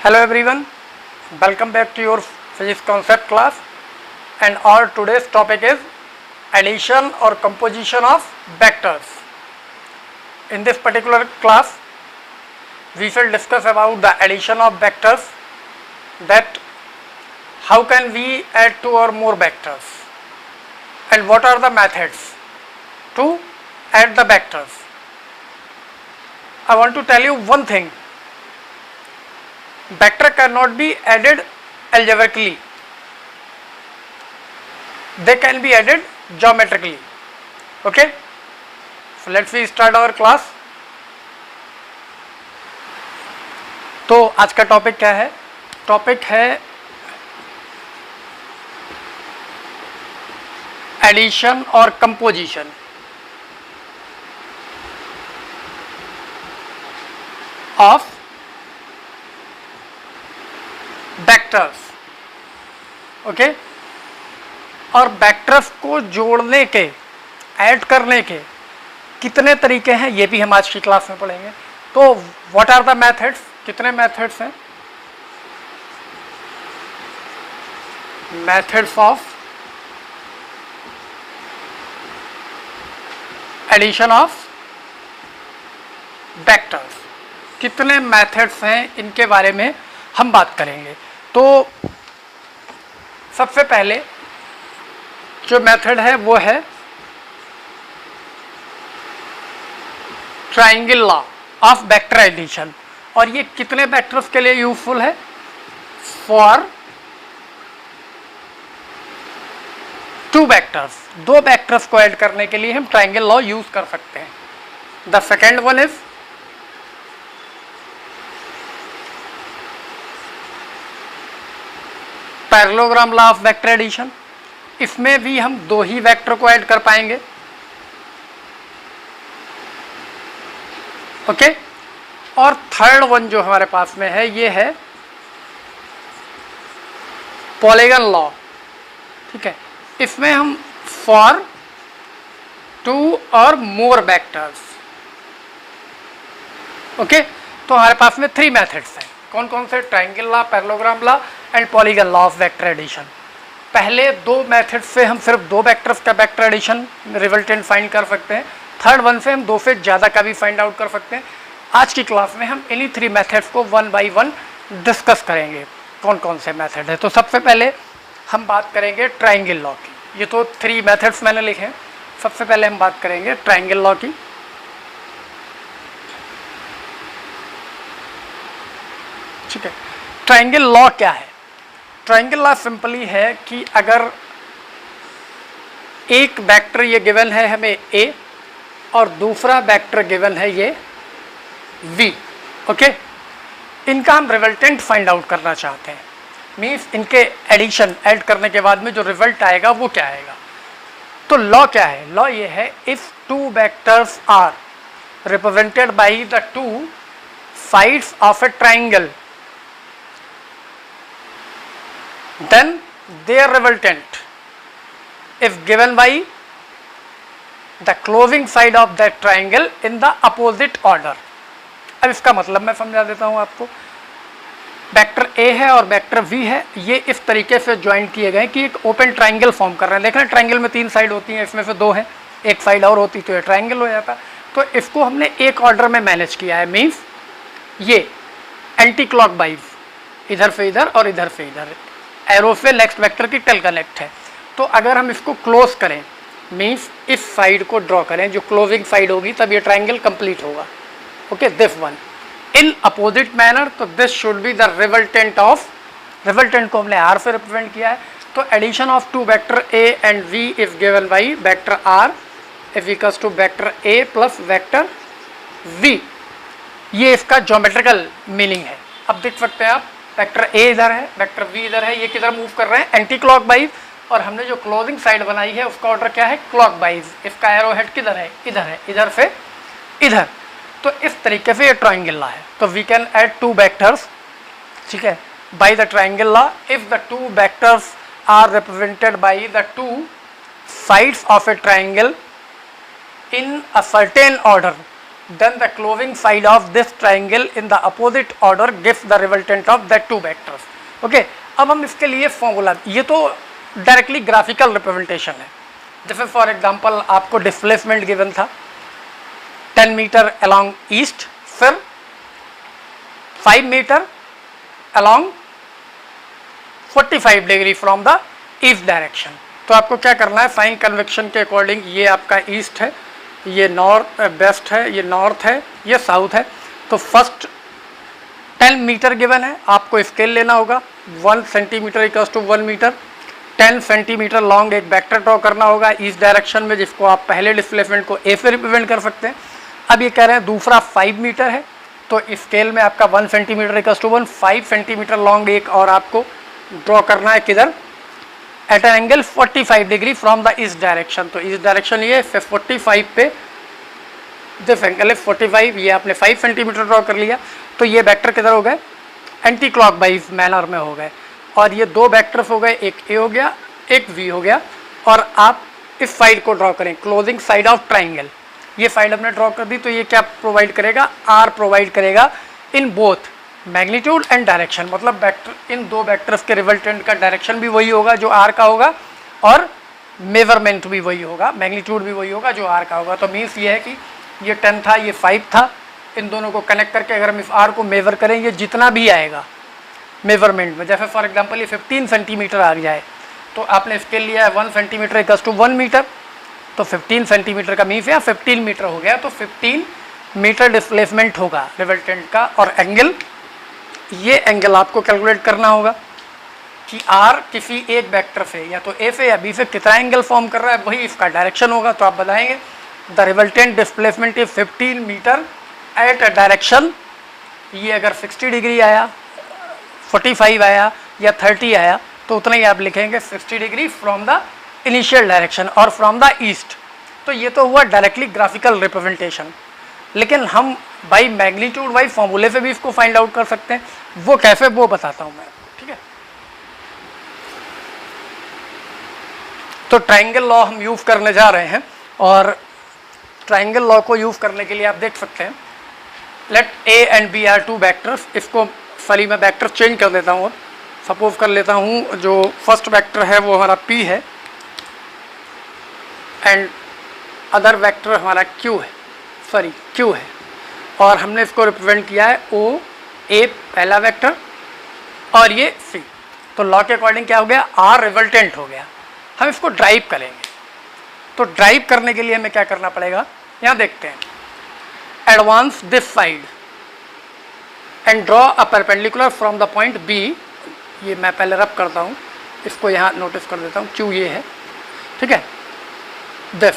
Hello everyone, welcome back to your physics concept class, and our today's topic is addition or composition of vectors. In this particular class we shall discuss about the addition of vectors, that how can we add two or more vectors and what are the methods to add the vectors. I want to tell you one thing: vector cannot be added algebraically, they can be added geometrically. Okay, so let's we start our class. तो आज का topic क्या है? Topic है addition और composition of vectors. Okay, और vectors को जोड़ने के, ऐड करने के कितने तरीके हैं ये भी हम आज की क्लास में पढ़ेंगे. तो व्हाट आर द मेथड्स, कितने मेथड्स हैं? Methods of addition of vectors, कितने मेथड्स हैं इनके बारे में हम बात करेंगे. तो सबसे पहले जो मेथड है वो है triangle law of vector addition. और ये कितने वेक्टर्स के लिए यूजफुल है? फॉर टू वेक्टर्स, दो वेक्टर्स को ऐड करने के लिए हम ट्रायंगल लॉ यूज कर सकते हैं. The second one is parallelogram law of vector addition. इसमें भी हम दो ही वेक्टर को ऐड कर पाएंगे. ओके, और थर्ड वन जो हमारे पास में है ये है पॉलीगन लॉ. ठीक है, इसमें हम फॉर टू और मोर वेक्टर्स. ओके, तो हमारे पास में थ्री मेथड्स हैं. कौन कौन से? Triangle law, parallelogram law and polygon law of vector addition. पहले दो मेथड से हम सिर्फ दो वेक्टर्स का वेक्टर एडिशन रिजल्टेंट फाइंड कर सकते हैं. थर्ड वन से हम दो से ज़्यादा का भी फाइंड आउट कर सकते हैं. आज की क्लास में हम इन्हीं थ्री मेथड्स को वन बाय वन डिस्कस करेंगे कौन कौन से मेथड है. तो सबसे पहले हम बात करेंगे ट्रायंगल लॉ की. ये तो थ्री मेथड्स मैंने लिखे हैं. सबसे पहले हम बात करेंगे ट्रायंगल लॉ की. ठीक है, ट्रायंगल लॉ क्या है? ट्रायंगल लॉ सिंपली है कि अगर एक वेक्टर ये गिवन है हमें ए और दूसरा वेक्टर गिवन है ये v. ओके, इनका हम रिजल्टेंट फाइंड आउट करना चाहते हैं. मीन्स इनके एडिशन, ऐड करने के बाद में जो रिजल्ट आएगा वो क्या आएगा. तो लॉ क्या है? लॉ ये है, if two vectors are represented by the two sides of a triangle, then their resultant is given by the closing side of that triangle in the opposite order. अब इसका मतलब मैं समझा देता हूँ आपको. वेक्टर A है और वेक्टर V है, ये इस तरीके से ज्वाइन किए गए कि एक ओपन ट्रायंगल फॉर्म कर रहे हैं. देखना, ट्रायंगल में तीन साइड होती हैं, इसमें से दो हैं, एक साइड और होती तो ये ट्रायंगल हो जाता. तो इसको हमने एक ऑर्डर में मैनेज किया है. मीन्स ये एंटी क्लॉक वाइज, इधर से इधर और इधर से इधर, एरो से नेक्स्ट वेक्टर की टेल कनेक्ट है. तो अगर हम इसको क्लोज करें, मीन्स इस साइड को ड्रॉ करें जो क्लोजिंग साइड होगी, तब ये ट्रायंगल कंप्लीट होगा. Okay, this one in opposite manner. तो this should be the resultant of, resultant को हमने आर से रिप्रेजेंट किया है. तो addition of two vector A and V is given by vector R is equals to vector A plus vector V. ये इसका geometrical meaning है. अब देख सकते हैं आप, वेक्टर ए इधर है, वेक्टर वी इधर है, ये किधर मूव कर रहे हैं? Anti clock wise. और हमने जो क्लोजिंग साइड बनाई है उसका ऑर्डर क्या है? Clock wise. इसका एरो हेड किधर है? इधर है, इधर से इधर. तो इस तरीके से ये ट्रायंगल लॉ है. तो we can add two vectors. ठीक है, by the triangle law, if the two vectors are represented by the two sides of a triangle in a certain order, then the closing side of this triangle in the opposite order gives the resultant of the two vectors. Okay, अब हम इसके लिए formula, ये तो directly graphical representation है. जैसे for example आपको displacement given था 10 मीटर अलोंग ईस्ट, फिर 5 metre along 45 degree from the east direction. तो आपको क्या करना है, साइन कन्वेक्शन के अकॉर्डिंग ये आपका ईस्ट है, ये नॉर्थ वेस्ट है, ये नॉर्थ है, ये साउथ है. तो फर्स्ट 10 मीटर गिवन है, आपको स्केल लेना होगा. 1 centimetre equals to 1 metre. 10 centimetre long एक वेक्टर ड्रॉ करना होगा ईस्ट डायरेक्शन में, जिसको आप पहले डिस्प्लेसमेंट को ए से रिप्रेजेंट कर सकते हैं. अब ये कह रहे हैं दूसरा 5 मीटर है, तो स्केल में आपका 1 centimetre equals to 5 centimetre long एक और आपको ड्रॉ करना है. किधर? At an angle 45 degree from the east direction. तो ईस्ट डायरेक्शन ये 45 पे दिस एंगल है 45, ये आपने 5 सेंटीमीटर ड्रॉ कर लिया. तो ये वेक्टर किधर हो गए? एंटी क्लॉकवाइज मैनर में हो गए. और ये दो वेक्टर्स हो गए, एक ए हो गया, एक वी हो गया. और आप इस साइड को ड्रॉ करें, क्लोजिंग साइड ऑफ ट्राइंगल. ये साइड हमने ड्रॉ कर दी, तो ये क्या प्रोवाइड करेगा? आर प्रोवाइड करेगा in both magnitude and direction. मतलब वेक्टर, इन दो वेक्टर्स के रिजल्टेंट का डायरेक्शन भी वही होगा जो आर का होगा, और मेजरमेंट भी वही होगा, मैग्नीट्यूड भी वही होगा जो आर का होगा. तो मीन्स ये है कि ये 10 था, ये 5 था, इन दोनों को कनेक्ट करके अगर हम इस आर को मेजर करें, ये जितना भी आएगा मेजरमेंट में, जैसे फॉर एग्जांपल ये 15 सेंटीमीटर आ जाए, तो आपने स्केल लिया है 1 सेंटीमीटर इक्वल्स टू 1 मीटर. तो 15 सेंटीमीटर का मीन्स या 15 मीटर हो गया. तो 15 मीटर डिस्प्लेसमेंट होगा रिजल्टेंट का. और एंगल, ये एंगल आपको कैलकुलेट करना होगा कि आर किसी एक वेक्टर से, या तो ए से या बी से कितना एंगल फॉर्म कर रहा है, वही इसका डायरेक्शन होगा. तो आप बताएंगे the resultant displacement is 15 metre at a direction. ये अगर 60 डिग्री आया, 45 आया या 30 आया, तो उतना ही आप लिखेंगे 60 degree from the initial direction और फ्रॉम द ईस्ट. तो ये तो हुआ डायरेक्टली ग्राफिकल रिप्रेजेंटेशन. लेकिन हम बाई मैग्नीट्यूड वाइज फॉर्मूले से भी इसको फाइंड आउट कर सकते हैं. वो कैसे, वो बताता हूँ मैं. ठीक है, तो ट्राइंगल लॉ हम यूज करने जा रहे हैं. और ट्राइंगल लॉ को यूज करने के लिए आप देख सकते हैं, let A and B are two vectors. इसको सॉरी मैं वेक्टर चेंज कर देता हूँ. सपोज कर लेता हूँ जो फर्स्ट वेक्टर है वो हमारा पी है, एंड अदर वेक्टर हमारा क्यू है, सॉरी क्यू है. और हमने इसको रिप्रेजेंट किया है ओ ए पहला वेक्टर, और ये सी. तो लॉ के अकॉर्डिंग क्या हो गया? आर रिजल्टेंट हो गया. हम इसको ड्राइव करेंगे. तो ड्राइव करने के लिए हमें क्या करना पड़ेगा, यहाँ देखते हैं. Advance this side and draw a perpendicular from the point B. ये मैं पहले रब करता हूँ, इसको यहाँ नोटिस कर देता हूँ. क्यू ये है, ठीक है. दिस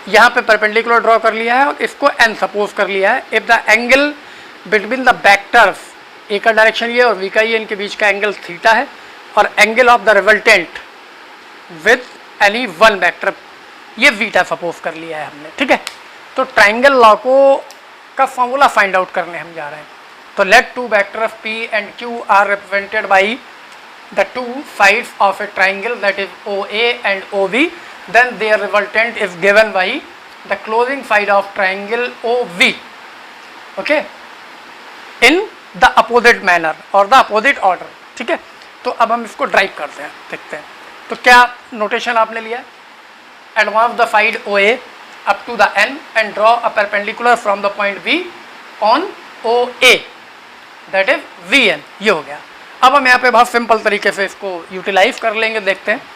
यहाँ पे परपेंडिकुलर ड्रॉ कर लिया है और इसको एन सपोज कर लिया है. If the angle between the vectors, A का डायरेक्शन ये और वी का ये, इनके बीच का एंगल थीटा है, और angle of the resultant with any one vector, ये बीटा सपोज कर लिया है हमने. ठीक है, तो ट्राइंगल लॉ को का फॉर्मूला फाइंड आउट करने हम जा रहे हैं. तो let two vectors P and Q are represented by the two sides of a triangle that is O A and O B. then their resultant is given by the closing side of triangle OV, okay, in the opposite manner or the opposite order. ठीक है, तो अब हम इसको drive करते हैं, देखते हैं. तो क्या नोटेशन आपने लिया? Advance the side OA up to the N and draw a perpendicular from the point B on OA, that is VN. ये हो गया. अब हम यहाँ पे बहुत सिंपल तरीके से इसको यूटिलाइज कर लेंगे, देखते हैं.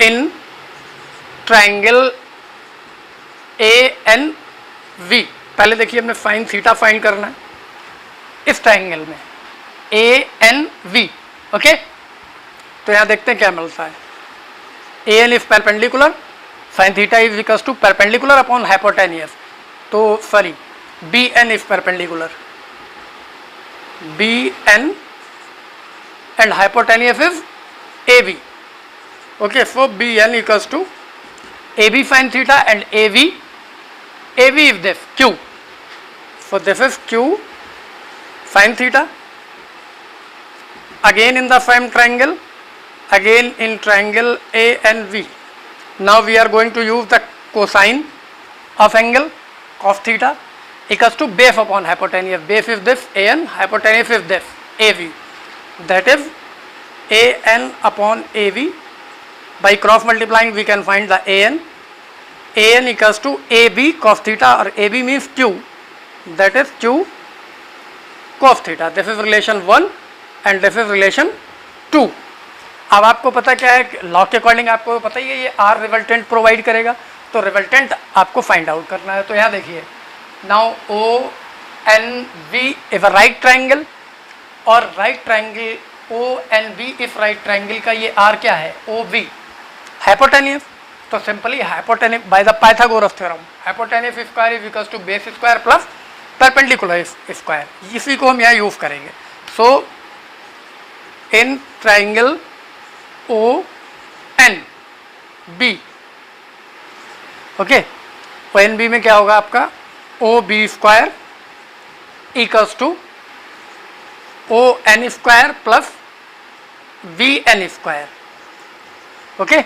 इन ट्राइंगल ANV, पहले देखिए हमने साइन थीटा फाइंड करना है इस ट्राइंगल में ANV. ओके, तो यहाँ देखते हैं क्या मिलता है. AN is perpendicular, sine theta is equals to perpendicular upon hypotenuse. तो sorry BN is perpendicular, BN and hypotenuse is AB. Okay, so BN equals to AB sin theta and AB is this Q. So this is Q sin theta. Again in the same triangle, again in triangle ANV. Now we are going to use the cosine of angle. cos theta equals to base upon hypotenuse. Base is this an, hypotenuse is this av. That is an upon av. By cross multiplying we can find the an. An equals to ab cos theta, or ab means q, that is q cos theta. This is relation 1 and this is relation 2. अब आपको पता क्या है, law के according आपको पता ही है ये आर रिजल्टेंट प्रोवाइड करेगा, तो रिजल्टेंट आपको फाइंड आउट करना है. तो यहाँ देखिए, now O N B is a right triangle, और right triangle O N B इस राइट ट्राइंगल का ये आर क्या है, ओ बी हाइपोटेन्यूस. तो simply hypotenuse by the Pythagoras theorem, hypotenuse square is equal to base square plus perpendicular square, इसी को हम यहाँ यूज करेंगे. So in triangle O N B, okay, O N B में क्या होगा आपका, O B square equals to O N square plus V N square. Okay,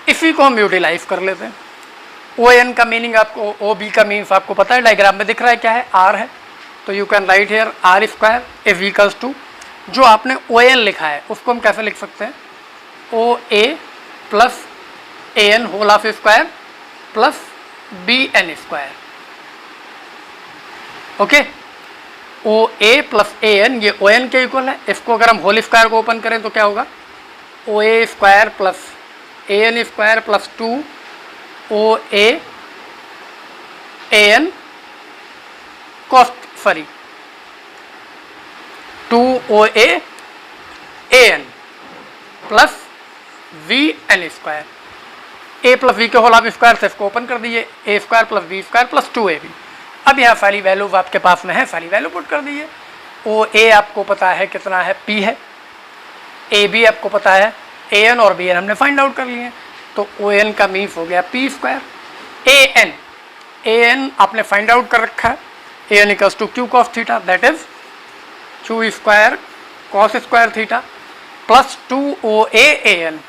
इसी को हम यूटिलाइज कर लेते हैं. ओ एन का मीनिंग आपको, ओ बी का मीन्स आपको पता है, डायग्राम में दिख रहा है क्या है, आर है. तो you can write here R square is equals to, जो आपने ओ एन लिखा है उसको हम कैसे लिख सकते हैं, O A plus A N whole of square plus B N square. Okay, O A plus A N, ये ओ एन के इक्वल है. इसको अगर हम होल स्क्वायर को ओपन करें तो क्या होगा, O A square plus A N square plus 2 O A N cos, sorry 2 O A N plus V N square. A plus V के होल ऑफ स्क्वायर से इसको ओपन कर दीजिए, A square plus B square plus 2ab. अब यहाँ सारी values आपके पास में है, सारी वैल्यू पुट कर दीजिए. ओ ए आपको पता है कितना है, p है. ए बी आपको पता है, ए एन और बी एन हमने फाइंड आउट कर लिए हैं. तो ओ एन का मीन्स हो गया पी स्क्वायर. ए एन आपने फाइंड आउट कर रखा है, A N equals to Q cos theta, that is Q square cos square theta plus 2 O A N.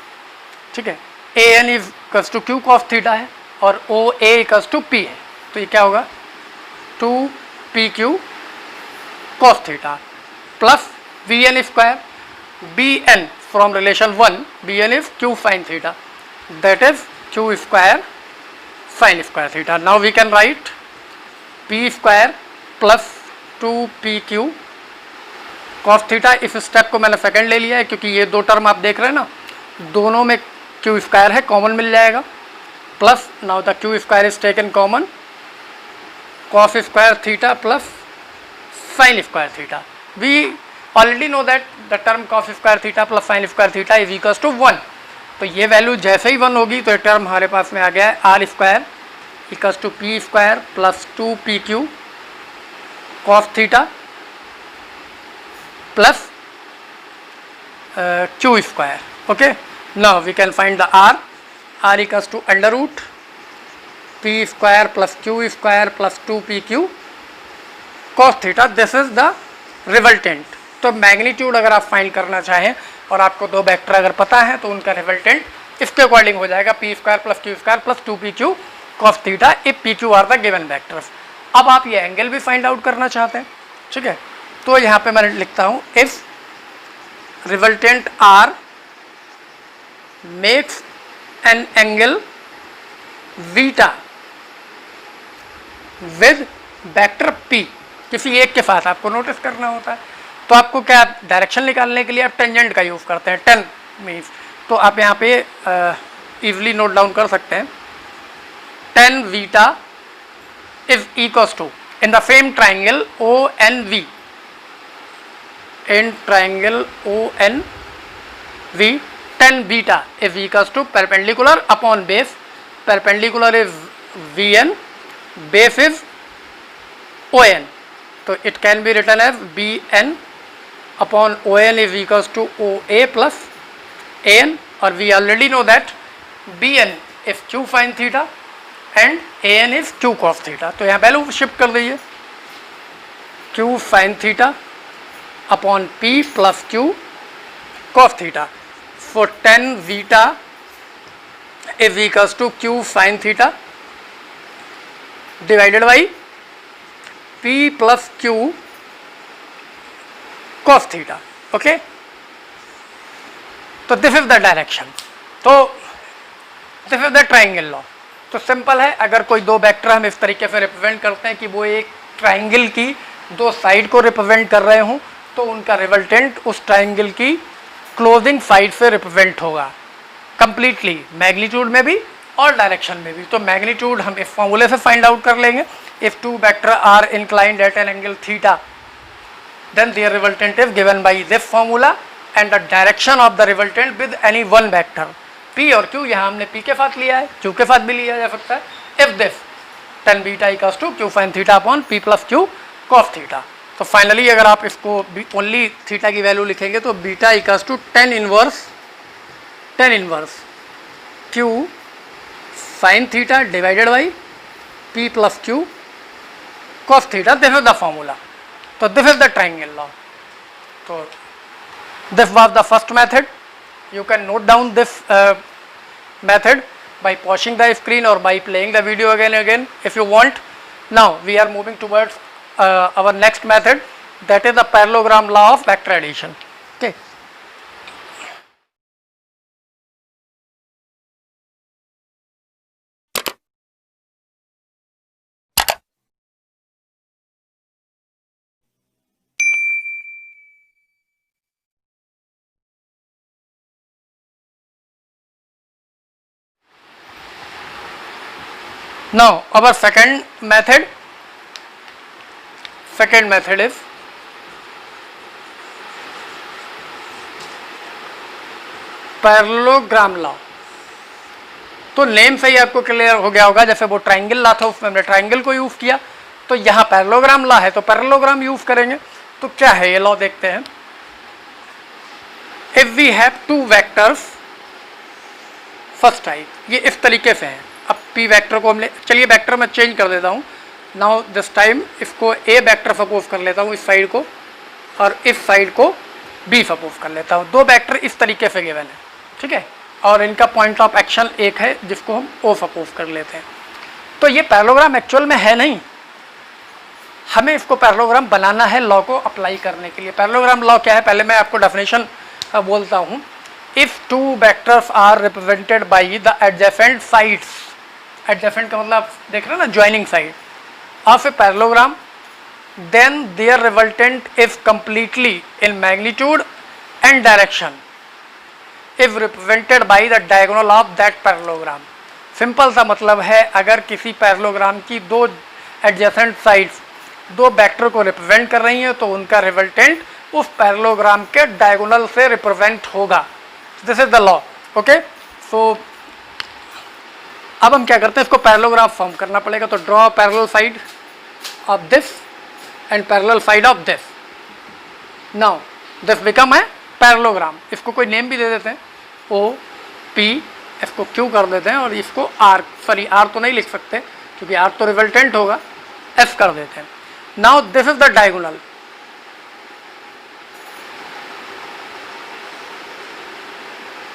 ठीक है, A N equals to Q cos theta है और O A equals to P है. तो ये क्या होगा, 2 P Q cos theta plus V N square, B N from relation 1, B N is Q sine theta, that is Q square sine square theta. Now we can write P square plus 2 P Q cos theta. इस step को मैंने second ले लिया है क्योंकि ये दो term आप देख रहे हैं ना, दोनों में क्यू स्क्वायर है, कॉमन मिल जाएगा. Plus now the Q square is taken common, cos square theta plus sine square theta. We already know that the term cos square theta plus sine square theta is equals to 1. तो ये value जैसे ही 1 होगी तो ये term हमारे पास में आ गया है, R square equals to P square plus 2 P Q cos theta plus q square. Okay, now we can find the r equals to under root p square plus q square plus 2pq cos theta. This is the resultant. तो magnitude अगर आप find करना चाहें और आपको दो vector अगर पता है तो उनका रिजल्टेंट इसके अकॉर्डिंग हो जाएगा, P square plus Q square plus 2pq cos theta if P Q R the given vectors. अब आप ये एंगल भी फाइंड आउट करना चाहते हैं, ठीक है, तो यहाँ पे मैं लिखता हूँ if resultant R makes an angle beta with vector P, किसी एक के साथ आपको नोटिस करना होता है. तो आपको क्या, डायरेक्शन निकालने के लिए आप टेंजेंट का यूज़ करते हैं, टेन मीन्स. तो आप यहाँ पे इजली नोट डाउन कर सकते हैं, tan beta is equals to in the same triangle O N V, in triangle ONV, tan beta is equals to perpendicular upon base, perpendicular is VN, base is ON. So it can be written as BN upon ON is equals to OA plus AN, or we already know that BN is Q sin theta and AN is Q cos theta. तो यहाँ value shift कर दीजिए, Q sin theta upon P plus Q cos theta. For tan beta is equals to Q sin theta divided by P plus Q cos theta. Okay, तो this is the direction. तो this is the triangle law. तो simple है, अगर कोई दो vector हम इस तरीके से रिप्रेजेंट करते हैं कि वो एक ट्राइंगल की दो साइड को रिप्रेजेंट कर रहे हों, तो उनका रिजल्टेंट उस ट्राइंगल की क्लोजिंग साइड से रिप्रेजेंट होगा कंप्लीटली, मैग्नीट्यूड में भी और डायरेक्शन में भी. तो मैग्नीट्यूड हम इस फॉर्मूले से फाइंड आउट कर लेंगे. If two vector are inclined at an angle theta, then their resultant is given by this formula and the direction of the resultant with any one vector. P और Q यहाँ हमने P के साथ लिया है, Q के साथ भी लिया जा सकता है. If this tan beta equals to Q sin theta upon P plus Q cos theta. तो फाइनली अगर आप इसको ओनली थीटा की वैल्यू लिखेंगे तो beta equals to tan inverse Q sin theta divided by P plus Q cos theta. This is the formula. So this is the triangle law. So this was the first method. You can note down this method by pausing the screen or by playing the video again and again if you want. Now we are moving towards our next method, that is the parallelogram law of vector addition. Okay. Now our second method is parallelogram law. तो name से ही आपको clear हो गया होगा, जैसे वो triangle law था उसमें हमने ट्राइंगल को यूज किया, तो यहाँ पैरेललोग्राम लॉ है तो पैरेललोग्राम यूज करेंगे. तो क्या है ये लॉ देखते हैं. If we have two vectors first type, ये इस तरीके से हैं. अब P वेक्टर को हमने, चलिए वेक्टर में चेंज कर देता हूँ. नाउ दिस टाइम इसको A वेक्टर सपोज कर लेता हूँ इस साइड को, और इस साइड को B सपोज कर लेता हूँ. दो वेक्टर इस तरीके से गिवन है, ठीक है, और इनका पॉइंट ऑफ एक्शन एक है जिसको हम O सपोज कर लेते हैं. तो ये पैरेललोग्राम एक्चुअल में है नहीं, हमें इसको पैरेललोग्राम बनाना है लॉ को अप्लाई करने के लिए. पैरेललोग्राम लॉ क्या है, पहले मैं आपको डेफिनेशन बोलता हूँ. If two vectors are represented by the adjacent sides, adjacent का मतलब देख रहे हैं ना, joining side of a parallelogram, then their resultant is completely in magnitude and direction if represented by the diagonal of that parallelogram. Simple सा मतलब है, अगर किसी पैरेललोग्राम की दो एडजेसेंट साइड्स दो वेक्टर को रिप्रेजेंट कर रही हैं तो उनका रिजल्टेंट उस पैरेललोग्राम के डायगोनल से रिप्रेजेंट होगा. This is the law. Okay, so अब हम क्या करते हैं, इसको पैरेललोग्राम फॉर्म करना पड़ेगा. तो draw parallel side of this and parallel side of this. Now this become a parallelogram. इसको कोई नेम भी दे देते हैं, O P, इसको Q कर देते हैं, और इसको R, सॉरी R तो नहीं लिख सकते क्योंकि R तो रिजल्टेंट होगा, S कर देते हैं. Now this is the diagonal.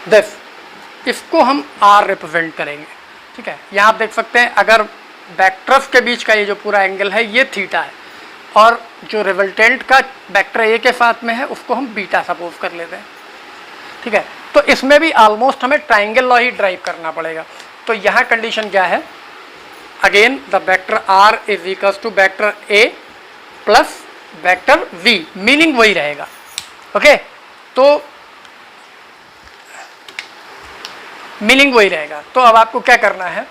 This, इसको हम R रिप्रेजेंट करेंगे, ठीक है. यहाँ आप देख सकते हैं, अगर वेक्टर्स के बीच का ये जो पूरा एंगल है ये थीटा है, और जो रिजल्टेंट का वेक्टर ए के साथ में है उसको हम बीटा सपोज कर लेते हैं, ठीक है. तो इसमें भी ऑलमोस्ट हमें ट्राइंगल लॉ ही ड्राइव करना पड़ेगा. तो यहाँ कंडीशन क्या है, again the vector R is equals to vector A plus vector V, meaning वही रहेगा. ओके, तो मीनिंग वही रहेगा. तो अब आपको क्या करना है,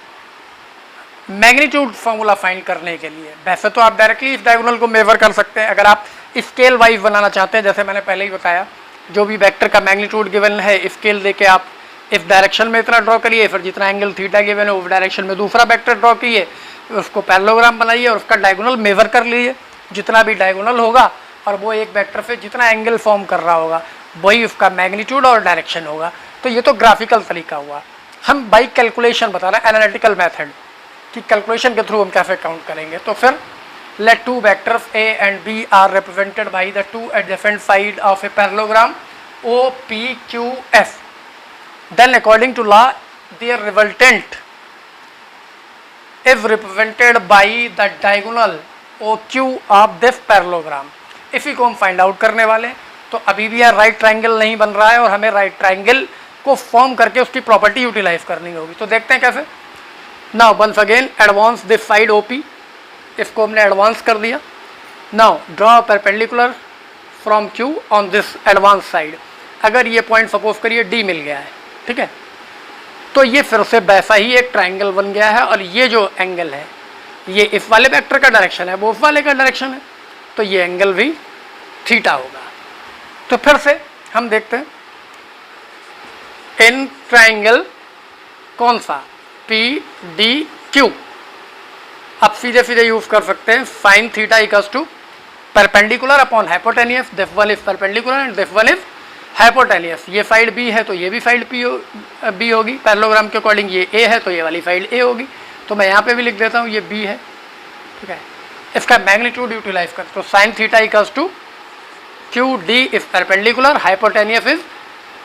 मैग्नीट्यूड फॉर्मूला फाइंड करने के लिए, वैसे तो आप डायरेक्टली इस डायगोनल को मेजर कर सकते हैं. अगर आप स्केल वाइज बनाना चाहते हैं, जैसे मैंने पहले ही बताया, जो भी वेक्टर का मैग्नीट्यूड गिवन है स्केल देके आप इस डायरेक्शन में इतना ड्रॉ करिए, फिर जितना एंगल थीटा गिवन है उस डायरेक्शन में दूसरा वेक्टर ड्रॉ कीजिए, उसको पैरेललोग्राम बनाइए और उसका डायगोनल मेजर कर लीजिए. जितना भी डायगोनल होगा और वो एक वेक्टर से जितना एंगल फॉर्म कर रहा होगा वही उसका मैग्नीट्यूड और डायरेक्शन होगा. तो ये तो ग्राफिकल तरीका हुआ. हम बाई कैलकुलेशन बता रहे हैं, एनालिटिकल मैथड कि कैलकुलेशन के थ्रू हम कैसे काउंट करेंगे. तो फिर let two vectors A and B are represented by the two adjacent side of a parallelogram O P Q F, then according to law their resultant is represented by the diagonal OQ of this parallelogram. इसी को हम find out करने वाले हैं। तो अभी भी यार राइट ट्राइंगल नहीं बन रहा है और हमें राइट ट्राइंगल को फॉर्म करके उसकी प्रॉपर्टी यूटिलाइज करनी होगी। तो देखते हैं कैसे। Now once again advance this side OP, इसको हमने एडवांस कर दिया। Now draw perpendicular from Q on this advance side. अगर ये पॉइंट सपोज करिए D मिल गया है, ठीक है, तो ये फिर से वैसा ही एक ट्राइंगल बन गया है और ये जो एंगल है ये इस वाले वेक्टर का डायरेक्शन है, वो उस वाले का डायरेक्शन है, तो ये एंगल भी थीटा होगा। तो फिर से हम देखते हैं इन ट्राइंगल कौन सा PDQ, आप सीधे सीधे यूज कर सकते हैं sine theta equals to perpendicular upon hypotenuse, this one is perpendicular and this one is hypotenuse. ये साइड B है तो ये भी साइड B होगी, पैरेललोग्राम के अकॉर्डिंग ये A है तो ये वाली साइड A होगी। तो मैं यहाँ पे भी लिख देता हूँ ये B है, ठीक है। इसका मैग्नीट्यूड यूटिलाइज कर, तो sine theta equals to QD is perpendicular, hypotenuse is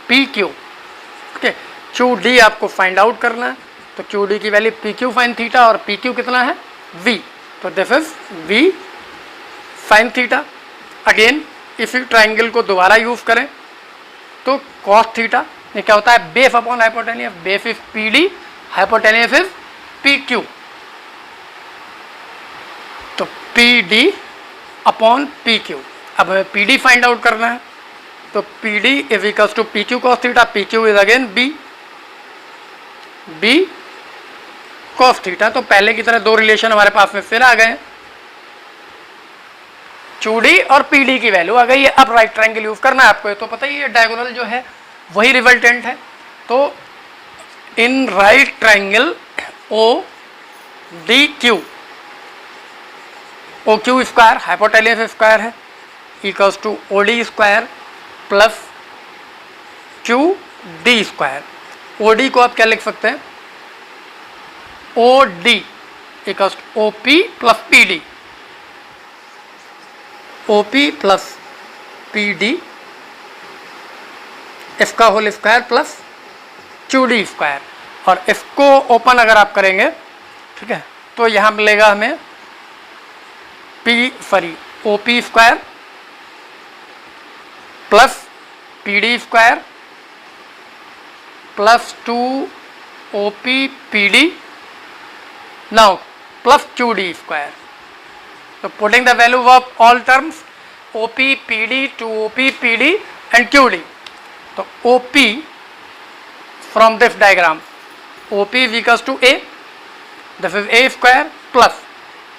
PQ, okay. QD आपको फाइंड आउट करना है, तो QD की वैल्यू PQ साइन थीटा और PQ कितना है V, तो this is V sine theta. Again इसी ट्राइंगल को दोबारा यूज करें तो कॉस थीटा, ये क्या होता है base upon hypotenuse, base is PD, hypotenuse is PQ, तो PD अपॉन PQ। अब हमें PD फाइंड आउट करना है, तो PD is equals to PQ cos theta, PQ is again B cos theta. तो पहले की तरह दो रिलेशन हमारे पास में फिर आ गए हैं, QD और PD की वैल्यू आ गई है। अब राइट ट्राइंगल यूज करना है आपको, ये तो पता ही है डायगोनल जो है वही रिजल्टेंट है। तो in right triangle ODQ, OQ square hypotenuse square है equals to OD square plus QD square. OD को आप क्या लिख सकते हैं, OD equals to OP plus PD, OP plus PD इसका whole square plus QD square. और इसको ओपन अगर आप करेंगे, ठीक है, तो यहाँ मिलेगा हमें OP square plus PD square plus 2OP PD now plus QD square. So putting the value of all terms OP PD to OP PD and QD. So OP from this diagram, OP is equals to A, this is A square plus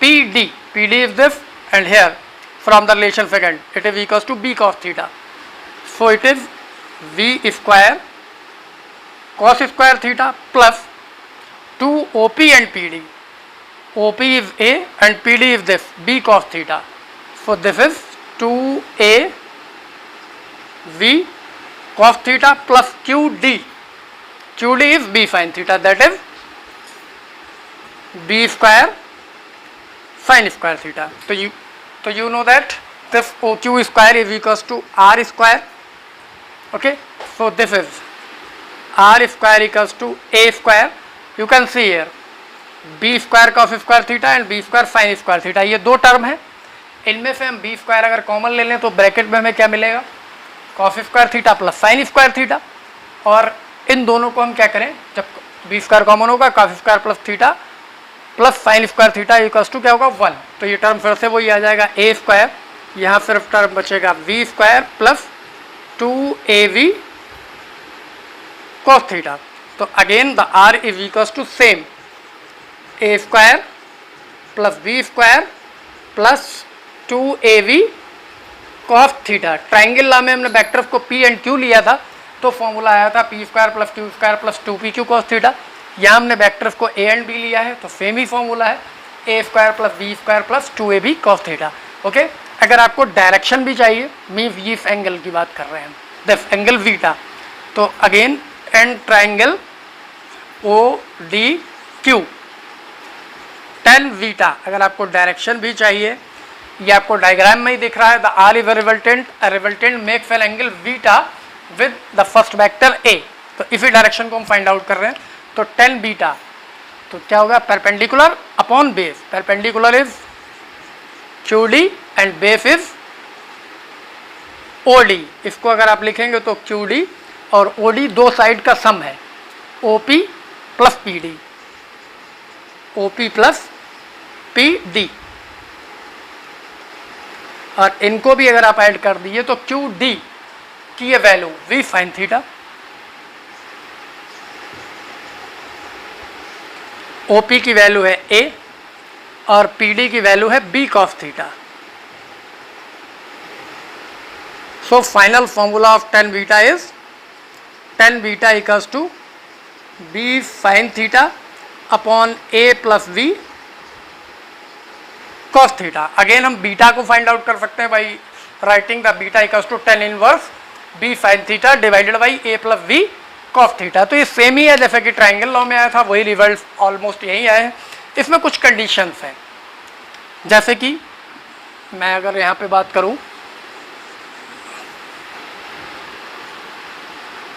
PD, PD is this, and here from the relation second it is equals to B cos theta. So it is V square cos square theta plus 2 OP and PD. OP is A and PD is this B cos theta. So this is 2A V cos theta plus QD. QD is B sin theta, that is B square sin square theta. So you know that this OQ square is equals to R square. Okay. So this is R square equals to A square. You can see here B square cos square theta and B square sine square theta, ये दो term है। इनमें से हम B square अगर common ले लें तो ब्रैकेट में हमें क्या मिलेगा, cos square theta plus sine square theta. और इन दोनों को हम क्या करें, जब B स्क्वायर कॉमन होगा cos square plus theta plus sine square theta equals to क्या होगा 1। तो ये टर्म फिर से वही आ जाएगा A स्क्वायर, यहाँ सिर्फ टर्म बचेगा V square plus 2AB cos theta. तो again the R is equals to same A square plus B square plus 2AB cos theta. Triangle law में हमने वेक्टर्स को P एंड Q लिया था तो फॉर्मूला आया था P square plus Q square plus 2PQ cos theta. यहाँ हमने वेक्टर्स को A एंड B लिया है तो सेम ही फॉर्मूला है A square plus B square plus 2AB cos theta. Okay, अगर आपको डायरेक्शन भी चाहिए, मीन्स ये एंगल की बात कर रहे हैं, दिस एंगल बीटा, तो again and triangle ODQ tan beta, अगर आपको डायरेक्शन भी चाहिए, ये आपको डायग्राम में ही दिख रहा है, the are is a resultant makes an angle beta with the first vector A। तो इसी डायरेक्शन को हम फाइंड आउट कर रहे हैं। तो tan बीटा तो क्या होगा, perpendicular upon base, perpendicular is QD and base is OD। इसको अगर आप लिखेंगे तो QD और OD दो साइड का सम है, OP plus PD, OP plus PD, और इनको भी अगर आप ऐड कर दिए तो QD की ये value V sin theta, OP की वैल्यू है A और PD की वैल्यू है B cos theta. So final formula of tan beta is tan beta equals to B sin theta upon A plus V cos theta. Again हम beta को find out कर सकते हैं by writing the beta equals to tan inverse B sin theta divided by A plus V cos theta. तो ये same ही है जैसे कि ट्राइंगल लॉ में आया था, वही रिजल्ट ऑलमोस्ट यही आए हैं। इसमें कुछ कंडीशंस हैं, जैसे कि मैं अगर यहाँ पे बात करूँ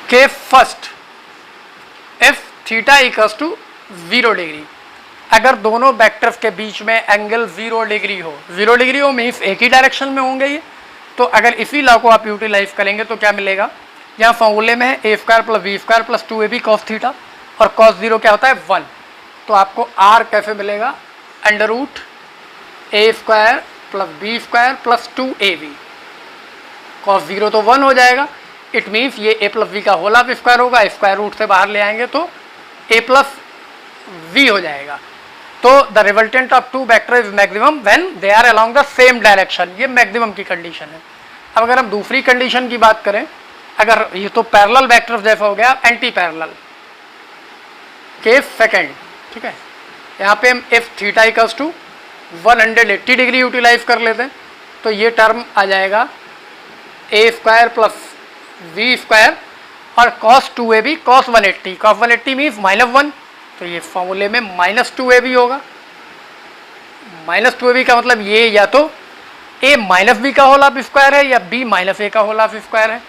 के first if theta equals to 0 degree, अगर दोनों वेक्टर्स के बीच में एंगल 0 डिग्री हो, 0 डिग्री हो मीन्स एक ही डायरेक्शन में होंगे ये, तो अगर इसी लॉ को आप यूटिलाइज करेंगे तो क्या मिलेगा, यहाँ फॉर्मूले में है A square plus B square plus 2AB cos theta, और cos 0 क्या होता है 1, तो आपको R कैसे मिलेगा, under root A square plus B square plus 2AB, cos 0 तो 1 हो जाएगा, इट मीन्स ये A प्लस V का होल हाफ स्क्वायर होगा, स्क्वायर रूट से बाहर ले आएंगे तो A प्लस V हो जाएगा। तो the resultant of two vector is maximum when they are along the same direction, ये मैक्सिमम की कंडीशन है। अब अगर हम दूसरी कंडीशन की बात करें, अगर ये तो पैरेलल वेक्टर जैसा हो गया, एंटी पैरेलल केस सेकंड, ठीक है, यहाँ पे हम if theta equals to 180 degree utilize कर लेते हैं, तो ये टर्म आ जाएगा A square plus V square और cos 2AB cos 180 मीन्स -1, तो ये फॉर्मूले में -2AB होगा। -2AB का मतलब ये या तो A माइनस B का होल हाफ स्क्वायर है या B माइनस A का होल हाफ स्क्वायर है,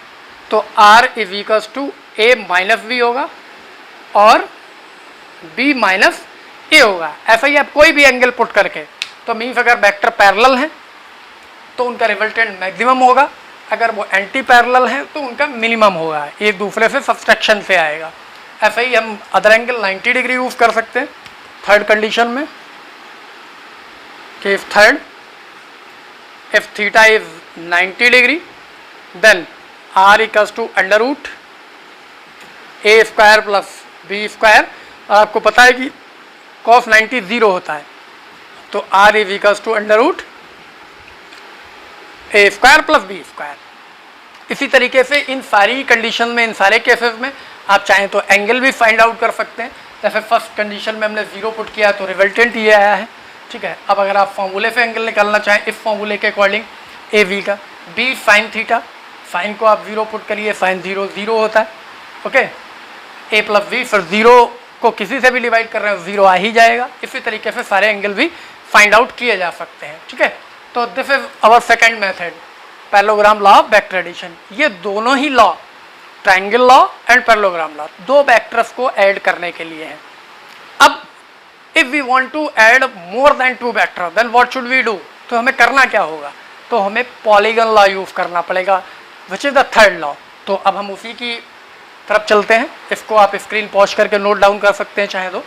तो R is equals to A minus B होगा और B माइनस A होगा। ऐसा ही आप कोई भी एंगल पुट करके, तो मीन्स अगर वेक्टर पैरेलल हैं तो उनका रिजल्टेंट मैक्सिमम होगा, अगर वो एंटी पैरेलल हैं तो उनका मिनिमम होगा, एक दूसरे से सब्सट्रैक्शन से आएगा। ऐसा ही हम अदर एंगल 90 डिग्री यूज कर सकते हैं थर्ड कंडीशन में, case third if theta is 90 degree then R equals to under root A square plus B square, और आपको पता है कि cos 90 0 होता है, तो R is equals to under root A square plus B square. इसी तरीके से इन सारी कंडीशन में, इन सारे केसेस में आप चाहें तो एंगल भी फाइंड आउट कर सकते हैं। जैसे फर्स्ट कंडीशन में हमने 0 पुट किया तो रिजल्टेंट ये आया है, ठीक है। अब अगर आप फॉर्मूले से एंगल निकालना चाहें, इस फॉर्मूले के अकॉर्डिंग AB का B साइन थीटा, साइन को आप 0 पुट करिए, साइन 0 0 होता है, ओके, A प्लस B, फिर 0 को किसी से भी डिवाइड कर रहे हो 0 आ ही जाएगा। इसी तरीके से सारे एंगल भी फाइंड आउट किए जा सकते हैं, ठीक है। तो this is our second method, parallelogram law of vector addition. ये दोनों ही law, triangle law and parallelogram law, दो वेक्टर्स को ऐड करने के लिए हैं। अब if we want to add more than 2 vector then what should we do, तो हमें करना क्या होगा, तो हमें पॉलीगन लॉ यूज करना पड़ेगा, which is the third law. तो अब हम उसी की तरफ चलते हैं, इसको आप स्क्रीन पॉज करके नोट डाउन कर सकते हैं चाहे तो।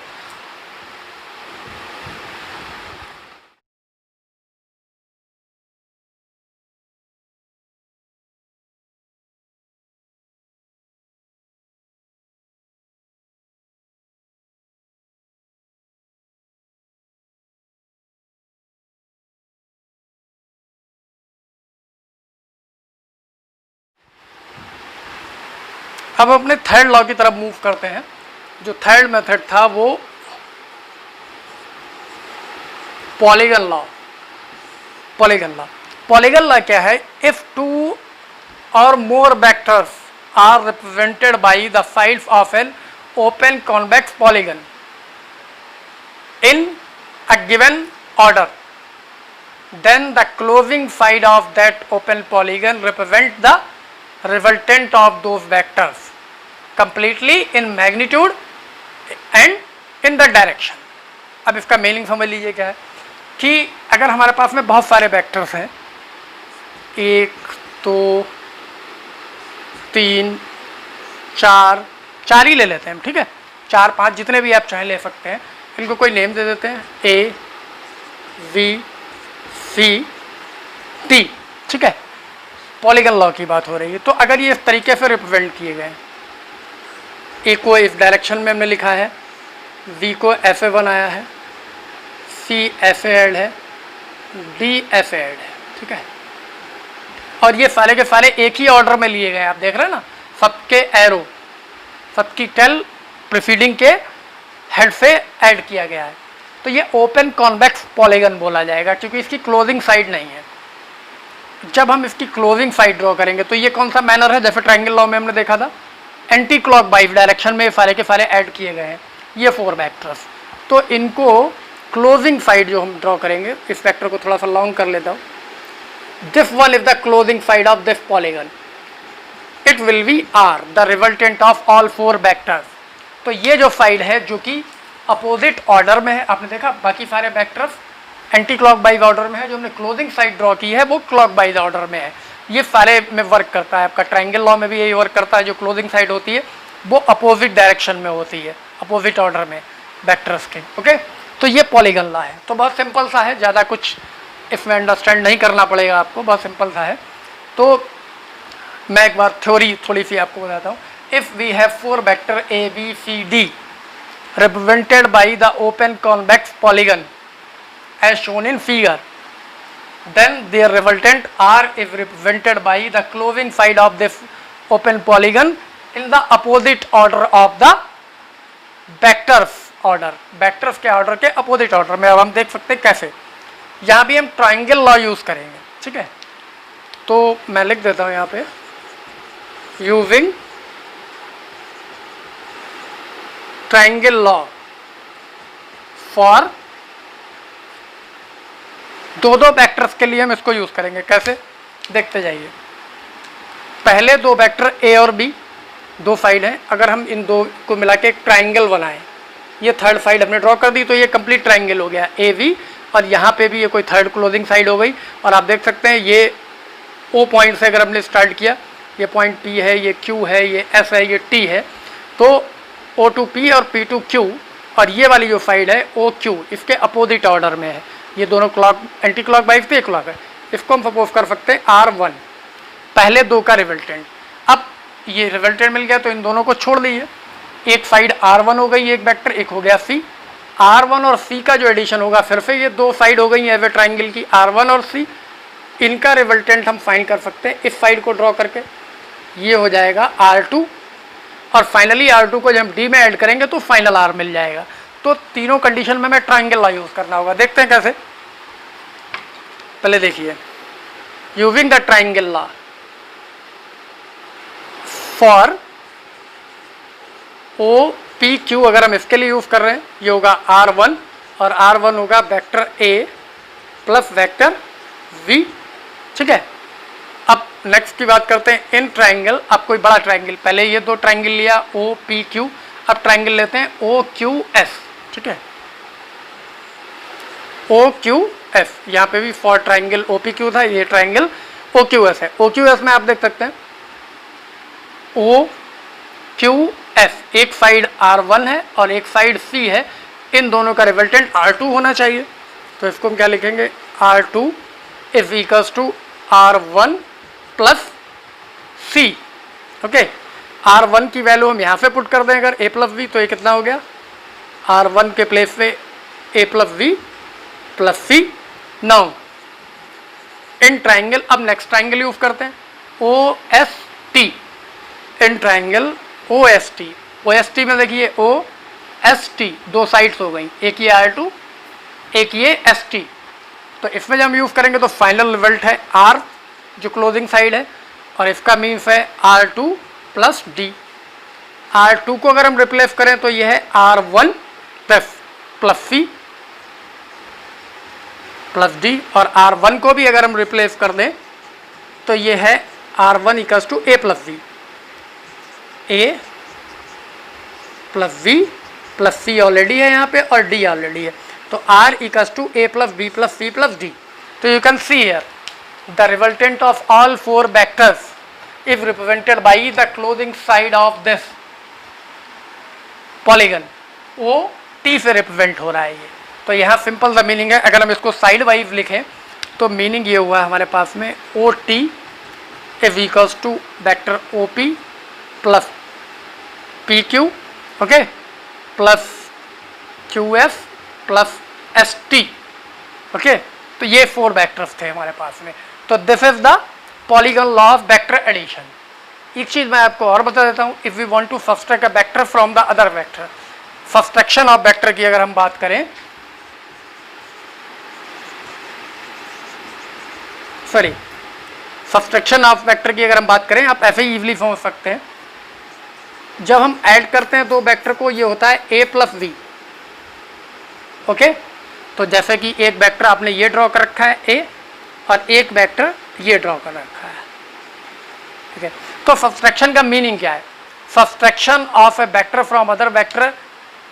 अब अपने थर्ड लॉ की तरफ मूव करते हैं। जो थर्ड मेथड था वो पॉलीगन लॉ। पॉलीगन लॉ क्या है, इफ 2 और more vectors are represented by the sides of an open convex polygon in a given order, then the closing side of that open polygon represent the resultant of those vectors completely in magnitude and in the direction. अब इसका meaning समझ लीजिए क्या है कि अगर हमारे पास में बहुत सारे वेक्टर्स हैं, 1 2 3 4 4 ही ले लेते हैं हम, ठीक है, 4 5 जितने भी आप चाहें ले सकते हैं। इनको कोई नेम दे देते हैं, A B C D, ठीक है। पॉलीगन लॉ की बात हो रही है। तो अगर ये इस तरीके से रिप्रेजेंट किए गए, ए को इस डायरेक्शन में हमने लिखा है, बी को ऐसे बनाया है, सी ऐसे ऐड है, डी ऐसे ऐड है, ठीक है। और ये सारे के सारे एक ही ऑर्डर में लिए गए, आप देख रहे हैं ना, सबके एरो, सबकी टेल प्रीसीडिंग के हेड से ऐड किया गया है। तो ये ओपन कॉन्वेक्स पॉलीगन बोला जाएगा, क्योंकि इसकी क्लोजिंग साइड नहीं है। जब हम इसकी क्लोजिंग साइड ड्रॉ करेंगे तो ये कौन सा मैनर है, जैसे ट्रायंगल लॉ में हमने देखा था, एंटी क्लॉकवाइज डायरेक्शन में सारे के सारे ऐड किए गए हैं ये 4 वेक्टर्स। तो इनको क्लोजिंग साइड जो हम ड्रॉ करेंगे, इस वेक्टर को थोड़ा सा लॉन्ग कर लेता हूँ, this one is the closing side of this polygon, it will be R the resultant of all 4 vectors. तो ये जो साइड है जो कि अपोजिट ऑर्डर में है, आपने देखा बाकी सारे वेक्टर्स एंटी क्लॉकवाइज ऑर्डर में है, जो हमने क्लोजिंग साइड ड्रॉ की है वो क्लॉकवाइज ऑर्डर में है। ये सारे में वर्क करता है, आपका ट्रायंगल लॉ में भी यही वर्क करता है, जो क्लोजिंग साइड होती है वो अपोजिट डायरेक्शन में होती है, अपोजिट ऑर्डर में वेक्टर्स के, ओके। तो ये पॉलीगन लॉ है। तो बहुत सिंपल सा है, ज़्यादा कुछ इसमें अंडरस्टैंड नहीं करना पड़ेगा आपको, बहुत सिंपल सा है। तो मैं एक बार थ्योरी थोड़ी सी आपको बताता हूँ। If we have 4 vector A B C D represented by the open convex polygon as shown in figure, then their resultant R is represented by the closing side of this open polygon in the opposite order of the vectors order, vectors के order के opposite order में। अब हम देख सकते हैं कैसे, यहाँ भी हम ट्राइंगल लॉ यूज़ करेंगे, ठीक है। तो मैं लिख देता हूँ यहाँ पे, यूजिंग ट्राइंगल लॉ फॉर दो वेक्टर्स के लिए हम इसको यूज करेंगे। कैसे, देखते जाइए। पहले 2 वेक्टर ए और बी, 2 साइड हैं, अगर हम इन 2 को मिला के एक ट्राइंगल बनाएं, ये थर्ड साइड हमने ड्रॉ कर दी, तो ये कंप्लीट ट्राइंगल हो गया ए बी, और यहाँ पे भी ये कोई थर्ड क्लोजिंग साइड हो गई। और आप देख सकते हैं ये ओ पॉइंट से अगर हमने स्टार्ट किया, ये पॉइंट पी है, ये क्यू है, ये एस है, ये टी है, तो ओ टू पी और पी टू क्यू, और ये वाली जो साइड है ओ क्यू, इसके अपोजिट ऑर्डर में है। ये दोनों क्लॉक एंटी क्लॉक वाइज पे क्लॉक है। इसको हम सपोज कर सकते हैं R1, पहले 2 का रिजल्टेंट। अब ये रिजल्टेंट मिल गया तो इन दोनों को छोड़ दीजिए, एक साइड R1 हो गई, एक वेक्टर, एक हो गया C। R1 और C का जो एडिशन होगा, फिर से ये 2 साइड हो गई एज ए ट्राइंगल की, R1 और C। इनका रिजल्टेंट हम फाइंड कर सकते हैं इस साइड को ड्रॉ करके, ये हो जाएगा R2, और फाइनली R2 को जब हम D में ऐड करेंगे तो फाइनल R मिल जाएगा। तो तीनों कंडीशन में हमें ट्राइंगल लॉ यूज करना होगा। देखते हैं कैसे, पहले देखिए, using the triangle law for O P Q, अगर हम इसके लिए यूज कर रहे हैं, ये होगा R1, और R1 होगा vector A plus vector V, ठीक है। अब नेक्स्ट की बात करते हैं इन ट्राइंगल। अब कोई बड़ा ट्राइंगल, पहले ये 2 ट्राइंगल लिया ओ पी क्यू, अब ट्राइंगल लेते हैं ओ क्यू एस, ठीक है, ओ क्यू एस। यहाँ पे भी for triangle O P Q था, ये ट्राइंगल ओ क्यू एस है। ओ क्यू एस में आप देख सकते हैं ओ क्यू एस, एक साइड R1 है और एक साइड C है, इन दोनों का रिजल्टेंट R2 होना चाहिए। तो इसको हम क्या लिखेंगे, R2 is equals to R1 plus C, okay. R1 की वैल्यू हम यहाँ से पुट कर दें अगर A प्लस V, तो ये कितना हो गया, R1 के प्लेस पे A plus V plus C। Now in triangle, अब नेक्स्ट ट्राइंगल यूज करते हैं O S T, in triangle O S T. O S T में देखिए ओ एस टी 2 साइड्स हो गई, एक ये R2, एक ये एस टी। तो इसमें जब हम यूज करेंगे तो फाइनल रिजल्ट है R, जो क्लोजिंग साइड है, और इसका मीन्स है R2 प्लस D। R2 को अगर हम रिप्लेस करें तो यह है R1 plus C plus D, और R1 को भी अगर हम रिप्लेस कर दें तो यह है R1 equals to A plus V, A plus V plus C already है यहाँ पे, और D ऑलरेडी है। तो r equals to a plus b plus c plus d. So you can see here the resultant of all four vectors if represented by the closing side of this polygon, वो t से represent हो रहा है ये. तो यहाँ simple सा meaning है, अगर हम इसको साइड वाइज लिखें तो मीनिंग ये हुआ हमारे पास में O T is equals to vector O P plus P Q, okay, plus Q S plus S T, okay. तो ये फोर वेक्टर्स थे हमारे पास में. तो this is the polygon law of vector addition. एक चीज मैं आपको और बता देता हूँ, if we want to subtract a vector from the other vector, subtraction of vector की अगर हम बात करें, सॉरी सब्सट्रैक्शन ऑफ वेक्टर की अगर हम बात करें, आप ऐसे ही इजीली समझ सकते हैं. जब हम ऐड करते हैं दो वेक्टर को, ये होता है a प्लस वी, ओके. तो जैसे कि एक वेक्टर आपने ये ड्रॉ कर रखा है a, और एक वेक्टर ये ड्रॉ कर रखा है, ठीक है. तो सब्सट्रैक्शन का मीनिंग क्या है? Subtraction of a vector from other vector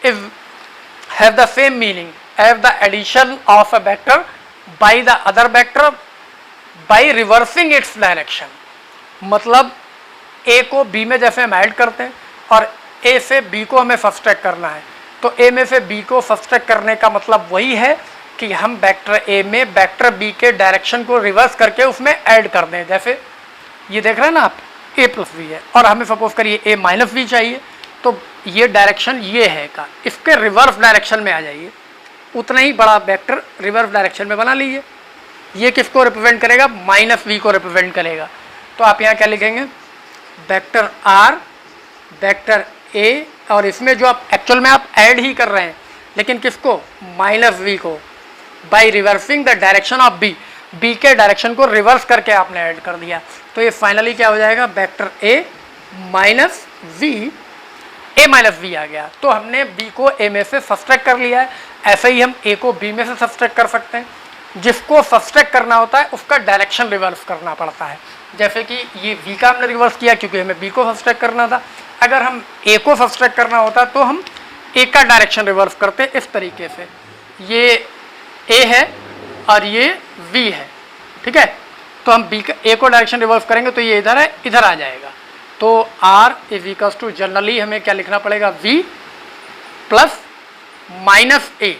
is have the same meaning as the addition of a vector by the other vector by reversing its direction. मतलब a को b में जैसे हम ऐड करते हैं और a से b को हमें सब्सट्रैक्ट करना है, तो a में से b को सब्सट्रैक्ट करने का मतलब वही है कि हम वेक्टर a में वेक्टर b के डायरेक्शन को रिवर्स करके उसमें ऐड कर दें. जैसे ये देख रहे हैं ना आप, a प्लस वी है और हमें सपोज करिए a माइनस वी चाहिए, तो ये डायरेक्शन ये है का, इसके रिवर्स डायरेक्शन में आ जाइए, उतना ही बड़ा वेक्टर रिवर्स डायरेक्शन में बना लीजिए. ये किसको रिप्रेजेंट करेगा? माइनस वी को रिप्रेजेंट करेगा. तो आप यहाँ क्या लिखेंगे? वेक्टर r, वेक्टर a, और इसमें जो आप एक्चुअल में आप ऐड ही कर रहे हैं, लेकिन किसको? माइनस वी को, by reversing the direction of b. b के डायरेक्शन को रिवर्स करके आपने ऐड कर दिया. तो ये फाइनली क्या हो जाएगा? Vector a minus V, a minus V आ गया. तो हमने b को a में से सब्सट्रैक्ट कर लिया है. ऐसे ही हम a को b में से सब्सट्रैक्ट कर सकते हैं. जिसको सब्सट्रैक्ट करना होता है उसका डायरेक्शन रिवर्स करना पड़ता है. जैसे कि ये v का हमने रिवर्स किया क्योंकि हमें b को सब्सट्रैक्ट करना था. अगर हम a को सब्सट्रैक्ट करना होता तो हम a का डायरेक्शन रिवर्स करते इस तरीके से. ये a है और ये v है, ठीक है. तो हम b का a को डायरेक्शन रिवर्स करेंगे तो ये इधर है, इधर आ जाएगा. तो r is equals to generally हमें क्या लिखना पड़ेगा? v plus minus a,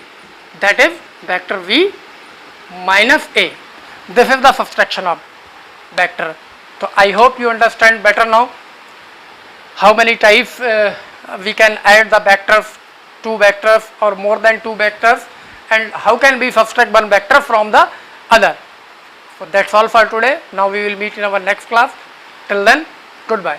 that is vector v minus a. This is the subtraction of vector. So I hope you understand better now how many types we can add the vectors, two vectors or more than two vectors, and how can we subtract one vector from the other. So that's all for today. Now we will meet in our next class. Till then, goodbye.